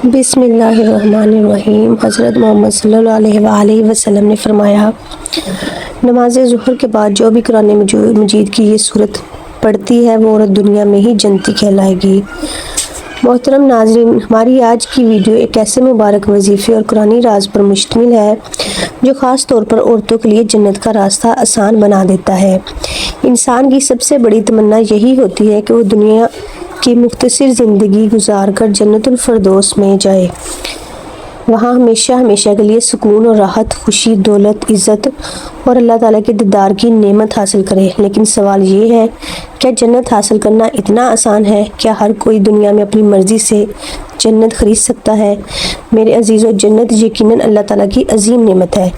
بسم اللہ الرحمن الرحیم۔ حضرت محمد صلی اللہ علیہ وآلہ وسلم نے فرمایا، نماز ظہر کے بعد جو بھی قرآن مجید کی یہ سورت پڑھتی ہے وہ عورت دنیا میں ہی جنتی کہلائے گی۔ محترم ناظرین، ہماری آج کی ویڈیو ایک ایسے مبارک وظیفے اور قرآنی راز پر مشتمل ہے جو خاص طور پر عورتوں کے لیے جنت کا راستہ آسان بنا دیتا ہے۔ انسان کی سب سے بڑی تمنا یہی ہوتی ہے کہ وہ دنیا کی مختصر زندگی گزار کر جنت الفردوس میں جائے، وہاں ہمیشہ کے لیے سکون اور راحت، خوشی، دولت، عزت اور اللہ تعالیٰ کے دیدار کی نعمت حاصل کرے۔ لیکن سوال یہ ہے، کیا جنت حاصل کرنا اتنا آسان ہے؟ کیا ہر کوئی دنیا میں اپنی مرضی سے جنت خرید سکتا ہے؟ میرے عزیزو، جنت یقیناً اللہ تعالیٰ کی عظیم نعمت ہے،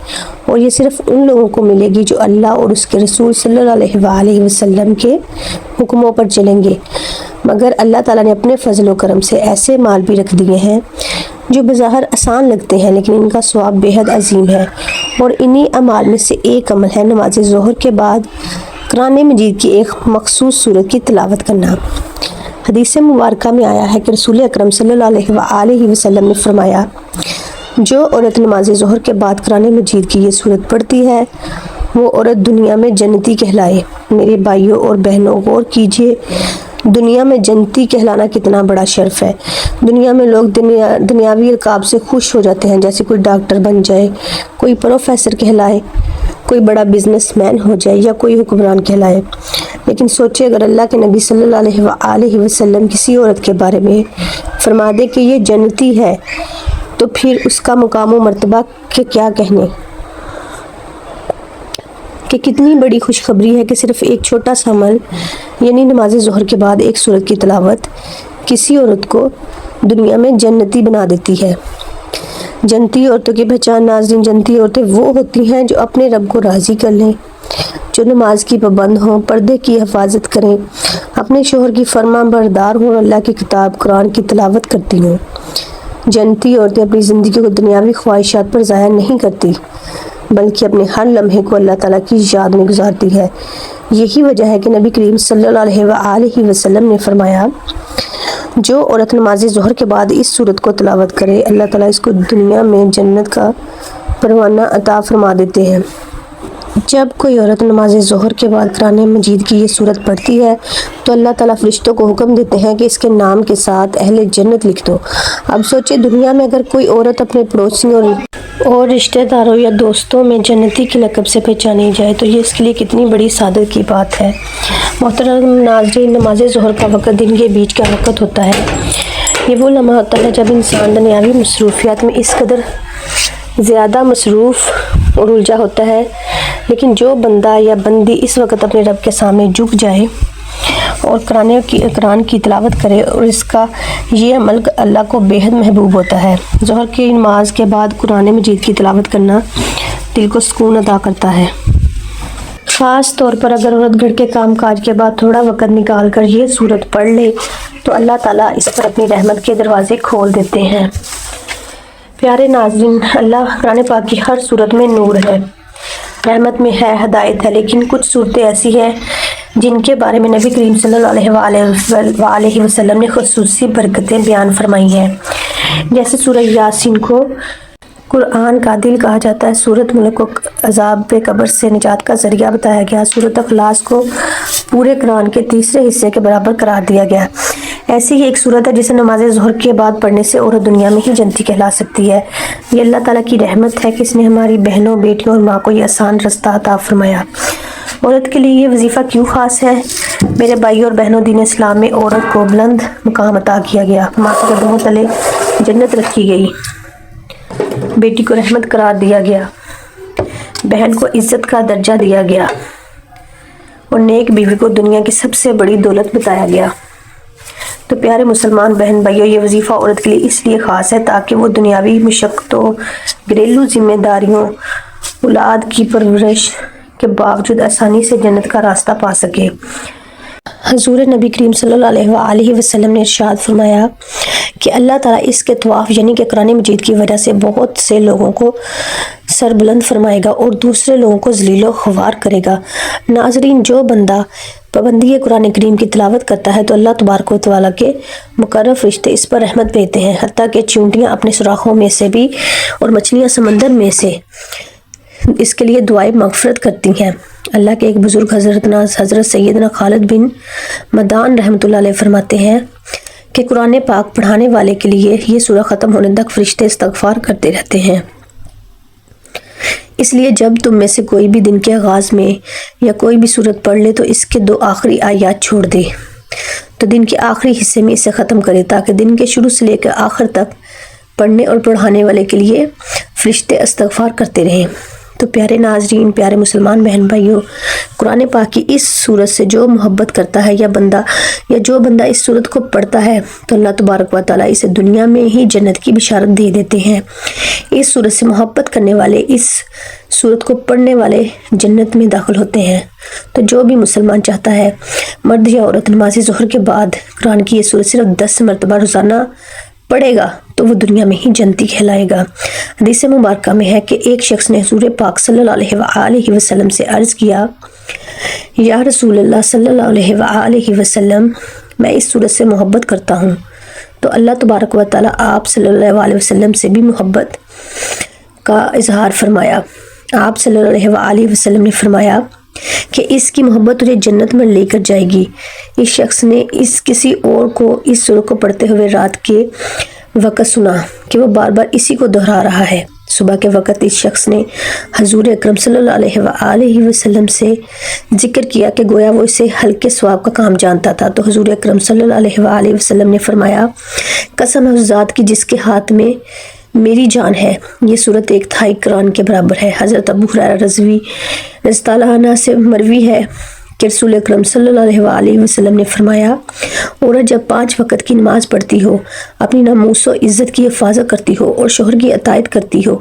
اور یہ صرف ان لوگوں کو ملے گی جو اللہ اور اس کے رسول صلی اللہ علیہ وآلہ وسلم کے حکموں پر چلیں گے۔ مگر اللہ تعالیٰ نے اپنے فضل و کرم سے ایسے مال بھی رکھ دیے ہیں جو بظاہر آسان لگتے ہیں، لیکن ان کا ثواب بے حد عظیم ہے، اور انہی اعمال میں سے ایک عمل ہے نماز ظہر کے بعد قرآن مجید کی ایک مخصوص سورت کی تلاوت کرنا۔ حدیث مبارکہ میں آیا ہے کہ رسول اکرم صلی اللہ علیہ وآلہ وسلم نے فرمایا، جو عورت نماز ظہر کے بعد قرآن مجید کی یہ سورت پڑھتی ہے وہ عورت دنیا میں جنتی کہلائے۔ میرے بھائیوں اور بہنوں، غور کیجیے، دنیا میں جنتی کہلانا کتنا بڑا شرف ہے۔ دنیا میں لوگ دنیاوی القاب سے خوش ہو جاتے ہیں، جیسے کوئی ڈاکٹر بن جائے، کوئی پروفیسر کہلائے، کوئی بڑا بزنس مین ہو جائے، یا کوئی حکمران کہلائے۔ لیکن سوچے، اگر اللہ کے نبی صلی اللہ علیہ وآلہ وسلم کسی عورت کے بارے میں فرما دے کہ یہ جنتی ہے، تو پھر اس کا مقام و مرتبہ کے کیا کہنے، کہ کتنی بڑی خوشخبری ہے کہ صرف ایک چھوٹا سا عمل، یعنی نماز ظہر کے بعد ایک سورت کی تلاوت، کسی عورت کو دنیا میں جنتی بنا دیتی ہے۔ جنتی عورتوں کی پہچان ناظرین، جنتی عورتیں وہ ہوتی ہیں جو اپنے رب کو راضی کر لیں، جو نماز کی پابند ہوں، پردے کی حفاظت کریں، اپنے شوہر کی فرما بردار ہوں، اللہ کی کتاب قرآن کی تلاوت کرتی ہوں۔ جنتی عورتیں اپنی زندگی کو دنیاوی خواہشات پر ضائع نہیں کرتی، بلکہ اپنے ہر لمحے کو اللہ تعالیٰ کی یاد میں گزارتی ہے۔ یہی وجہ ہے کہ نبی کریم صلی اللہ علیہ وآلہ وسلم نے فرمایا، جو عورت نماز ظہر کے بعد اس سورت کو تلاوت کرے، اللہ تعالیٰ اس کو دنیا میں جنت کا پروانہ عطا فرما دیتے ہیں۔ جب کوئی عورت نماز ظہر کے بعد قرآن مجید کی یہ سورت پڑھتی ہے تو اللہ تعالیٰ فرشتوں کو حکم دیتے ہیں کہ اس کے نام کے ساتھ اہل جنت لکھ دو۔ اب سوچے، دنیا میں اگر کوئی عورت اپنے پڑوسیوں اور رشتہ داروں یا دوستوں میں جنتی کے لقب سے پہچانی جائے تو یہ اس کے لیے کتنی بڑی سعادت کی بات ہے۔ محترم ناظرین، نماز ظہر کا وقت دن کے بیچ کا وقت ہوتا ہے۔ یہ وہ لمحہ ہوتا ہے جب انسان دنیاوی مصروفیات میں اس قدر زیادہ مصروف اور الجھا ہوتا ہے، لیکن جو بندہ یا بندی اس وقت اپنے رب کے سامنے جھک جائے اور قرآن کی تلاوت کرے، اور اس کا یہ عمل اللہ کو بے حد محبوب ہوتا ہے۔ ظہر کی نماز کے بعد قرآن مجید کی تلاوت کرنا دل کو سکون عطا کرتا ہے۔ خاص طور پر اگر عورت گھر کے کام کاج کے بعد تھوڑا وقت نکال کر یہ سورت پڑھ لے تو اللہ تعالیٰ اس پر اپنی رحمت کے دروازے کھول دیتے ہیں۔ پیارے ناظرین، اللہ قرآن پاک کی ہر سورت میں نور ہے، رحمت میں ہے، ہدایت ہے، لیکن کچھ صورتیں ایسی ہیں جن کے بارے میں نبی کریم صلی اللہ علیہ وآلہ وسلم نے خصوصی برکتیں بیان فرمائی ہیں۔ جیسے سورہ یاسین کو قرآن کا دل کہا جاتا ہے، سورۃ ملک کو عذاب قبر سے نجات کا ذریعہ بتایا گیا، سورۃ اخلاص کو پورے قرآن کے تیسرے حصے کے برابر قرار دیا گیا۔ ایسی ہی ایک سورت ہے جسے نماز ظہر کے بعد پڑھنے سے عورت دنیا میں ہی جنتی کہلا سکتی ہے۔ یہ اللہ تعالیٰ کی رحمت ہے کہ اس نے ہماری بہنوں، بیٹیوں اور ماں کو یہ آسان رستہ عطا فرمایا۔ عورت کے لیے یہ وظیفہ کیوں خاص ہے؟ میرے بھائیوں اور بہنوں، دین اسلام میں عورت کو بلند مقام عطا کیا گیا، ماں کے قدموں تلے جنت رکھی گئی، بیٹی کو رحمت قرار دیا گیا، بہن کو عزت کا درجہ دیا گیا، اور نیک بیوی کو دنیا کی سب سے بڑی دولت بتایا گیا۔ تو پیارے مسلمان بہن بھائیوں، یہ وظیفہ عورت کے لیے اس لیے خاص ہے تاکہ وہ دنیاوی مشقتوں، گھریلو ذمہ داریوں، اولاد کی پرورش کے باوجود آسانی سے جنت کا راستہ پا سکے۔ حضور نبی کریم صلی اللہ علیہ وآلہ وسلم نے ارشاد فرمایا کہ اللہ تعالیٰ اس کے طواف یعنی کہ قرآن مجید کی وجہ سے بہت سے لوگوں کو سربلند فرمائے گا اور دوسرے لوگوں کو ذلیل و خوار کرے گا۔ ناظرین، جو بندہ پابندی قرآن کریم کی تلاوت کرتا ہے تو اللہ تبارک و تعالیٰ کے مقرب فرشتے اس پر رحمت بھیجتے ہیں، حتیٰ کہ چیونٹیاں اپنے سوراخوں میں سے بھی اور مچھلیاں سمندر میں سے اس کے لیے دعائیں مغفرت کرتی ہیں۔ اللہ کے ایک بزرگ حضرت سیدنا خالد بن مدان رحمۃ اللہ علیہ فرماتے ہیں کہ قرآن پاک پڑھانے والے کے لیے یہ سورہ ختم ہونے تک فرشتے استغفار کرتے رہتے ہیں۔ اس لیے جب تم میں سے کوئی بھی دن کے آغاز میں یا کوئی بھی سورت پڑھ لے تو اس کے 2 آخری آیات چھوڑ دے تو دن کے آخری حصے میں اسے ختم کرے، تاکہ دن کے شروع سے لے کر آخر تک پڑھنے اور پڑھانے والے کے لیے فرشتے استغفار کرتے رہیں۔ تو پیارے ناظرین، پیارے مسلمان بہن بھائیوں، قرآن پاک کی اس سورت سے جو محبت کرتا ہے یا جو بندہ اس سورت کو پڑھتا ہے تو اللہ تبارک و تعالیٰ اسے دنیا میں ہی جنت کی بشارت دے دیتے ہیں۔ اس سورت سے محبت کرنے والے، اس سورت کو پڑھنے والے جنت میں داخل ہوتے ہیں۔ تو جو بھی مسلمان چاہتا ہے، مرد یا عورت، نماز ظہر کے بعد قرآن کی یہ سورت صرف 10 مرتبہ روزانہ پڑھے گا تو وہ دنیا میں ہی جنتی کہلائے گا۔ حدیث مبارکہ میں ہے کہ ایک شخص نے حضور پاک صلی اللہ علیہ وآلہ وسلم سے عرض کیا، یا رسول اللہ صلی اللہ علیہ وآلہ وسلم، میں اس سورت سے محبت کرتا ہوں۔ تو اللہ تبارک و تعالیٰ آپ صلی اللہ علیہ وسلم سے بھی محبت کا اظہار فرمایا۔ آپ صلی اللہ علیہ وآلہ وسلم نے فرمایا کہ اس کی محبت تجھے جنت میں لے کر جائے گی۔ اس شخص نے کسی اور کو اس سورت کو پڑھتے ہوئے رات کے وقت سنا کہ وہ بار بار اسی کو دہرا رہا ہے۔ صبح کے وقت اس شخص نے حضور اکرم صلی اللہ علیہ وآلہ وسلم سے ذکر کیا کہ گویا وہ اسے ہلکے ثواب کا کام جانتا تھا۔ تو حضور اکرم صلی اللہ علیہ وآلہ وسلم نے فرمایا، قسم ہے اس ذات کی جس کے ہاتھ میں میری جان ہے، یہ سورت 1/3 قرآن کے برابر ہے۔ حضرت ابو ہریرہ رضی اللہ عنہ سے مروی ہے کہ رسول اکرم صلی اللہ علیہ وآلہ وسلم نے فرمایا، عورت جب 5 وقت کی نماز پڑھتی ہو، اپنی ناموس و عزت کی حفاظت کرتی ہو اور شوہر کی اطاعت کرتی ہو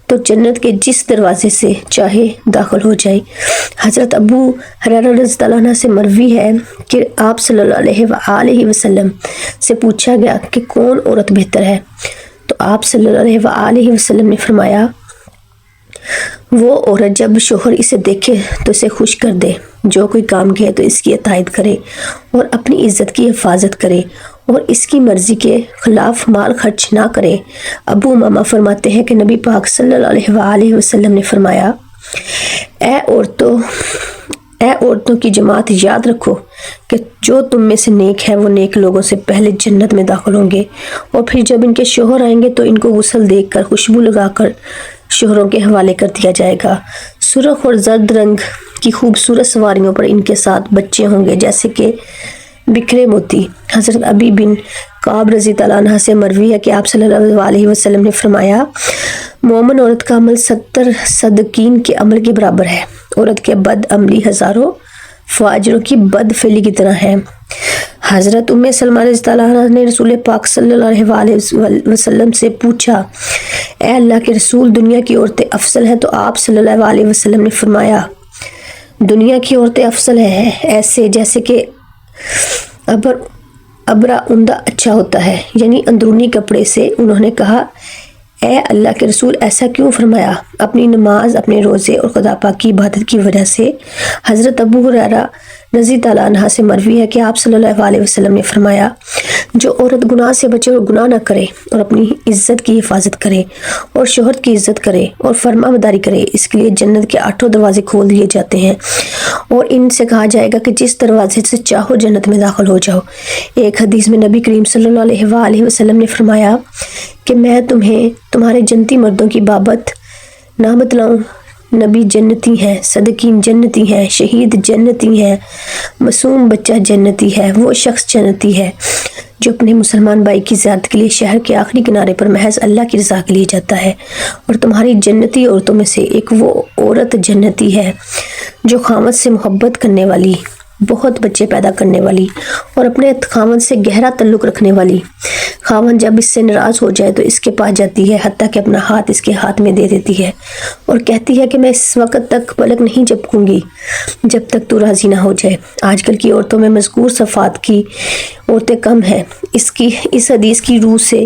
تو جنت کے جس دروازے سے چاہے داخل ہو جائے۔ حضرت ابو ہریرہ رضی اللہ عنہ سے مروی ہے کہ آپ صلی اللہ علیہ وآلہ وسلم سے پوچھا گیا کہ کون عورت بہتر ہے، تو آپ صلی اللہ علیہ وآلہ وسلم نے فرمایا، وہ عورت جب شوہر اسے دیکھے تو اسے خوش کر دے، جو کوئی کام کہے تو اس کی اطاعت کرے اور اپنی عزت کی حفاظت کرے اور اس کی مرضی کے خلاف مال خرچ نہ کرے۔ ابو امامہ فرماتے ہیں کہ نبی پاک صلی اللہ علیہ وآلہ وسلم نے فرمایا، اے عورتوں کی جماعت، یاد رکھو کہ جو تم میں سے نیک ہے وہ نیک لوگوں سے پہلے جنت میں داخل ہوں گے، اور پھر جب ان کے شوہر آئیں گے تو ان کو غسل دے کر خوشبو لگا کر شوہروں کے حوالے کر دیا جائے گا۔ سرخ اور زرد رنگ کی خوبصورت سواریوں پر ان کے ساتھ بچے ہوں گے جیسے کہ بکھرے موتی۔ حضرت ابی بن کعب رضی اللہ عنہ سے مروی ہے کہ آپ صلی اللہ علیہ وسلم نے فرمایا، مومن عورت کا عمل 70 صدقین کے عمل کے برابر ہے۔ عورت کے بد عملی ہزاروں فاجروں کی بد فعلی کی طرح ہے۔ حضرت ام سلمہ رضی اللہ عنہ نے رسول پاک صلی اللہ علیہ وآلہ وسلم سے پوچھا، اے اللہ کے رسول، دنیا کی عورتیں افضل ہیں؟ تو آپ صلی اللہ علیہ وسلم نے فرمایا، دنیا کی عورتیں افضل ہیں ایسے جیسے کہ ابرا عمدہ اچھا ہوتا ہے، یعنی اندرونی کپڑے سے۔ انہوں نے کہا، اے اللہ کے رسول، ایسا کیوں فرمایا؟ اپنی نماز، اپنے روزے اور خدا پاک کی عبادت کی وجہ سے۔ حضرت ابو ہریرہ رضی اللہ عنہ سے مروی ہے کہ آپ صلی اللہ علیہ وسلم نے فرمایا، جو عورت گناہ سے بچے اور گناہ نہ کرے اور اپنی عزت کی حفاظت کرے اور شوہر کی عزت کرے اور فرما برداری کرے، اس کے لیے جنت کے 8 دروازے کھول دیے جاتے ہیں اور ان سے کہا جائے گا کہ جس دروازے سے چاہو جنت میں داخل ہو جاؤ۔ ایک حدیث میں نبی کریم صلی اللہ علیہ وآلہ وسلم نے فرمایا کہ میں تمہیں تمہارے جنتی مردوں کی بابت نہ بتلاؤں؟ نبی جنتی ہیں، صدقین جنتی ہیں، شہید جنتی ہیں، معصوم بچہ جنتی ہے، وہ شخص جنتی ہے جو اپنے مسلمان بھائی کی زیارت کے لیے شہر کے آخری کنارے پر محض اللہ کی رضا کے لیے جاتا ہے۔ اور تمہاری جنتی عورتوں میں سے ایک وہ عورت جنتی ہے جو خاوند سے محبت کرنے والی، بہت بچے پیدا کرنے والی اور اپنے خاوند سے گہرا تعلق رکھنے والی۔ خاوند جب اس سے ناراض ہو جائے تو اس کے پاس جاتی ہے، حتیٰ کہ اپنا ہاتھ اس کے ہاتھ میں دے دیتی ہے اور کہتی ہے کہ میں اس وقت تک پلک نہیں جھپکوں گی جب تک تو راضی نہ ہو جائے۔ آج کل کی عورتوں میں مذکور صفات کی عورتیں کم ہیں۔ اس حدیث کی روح سے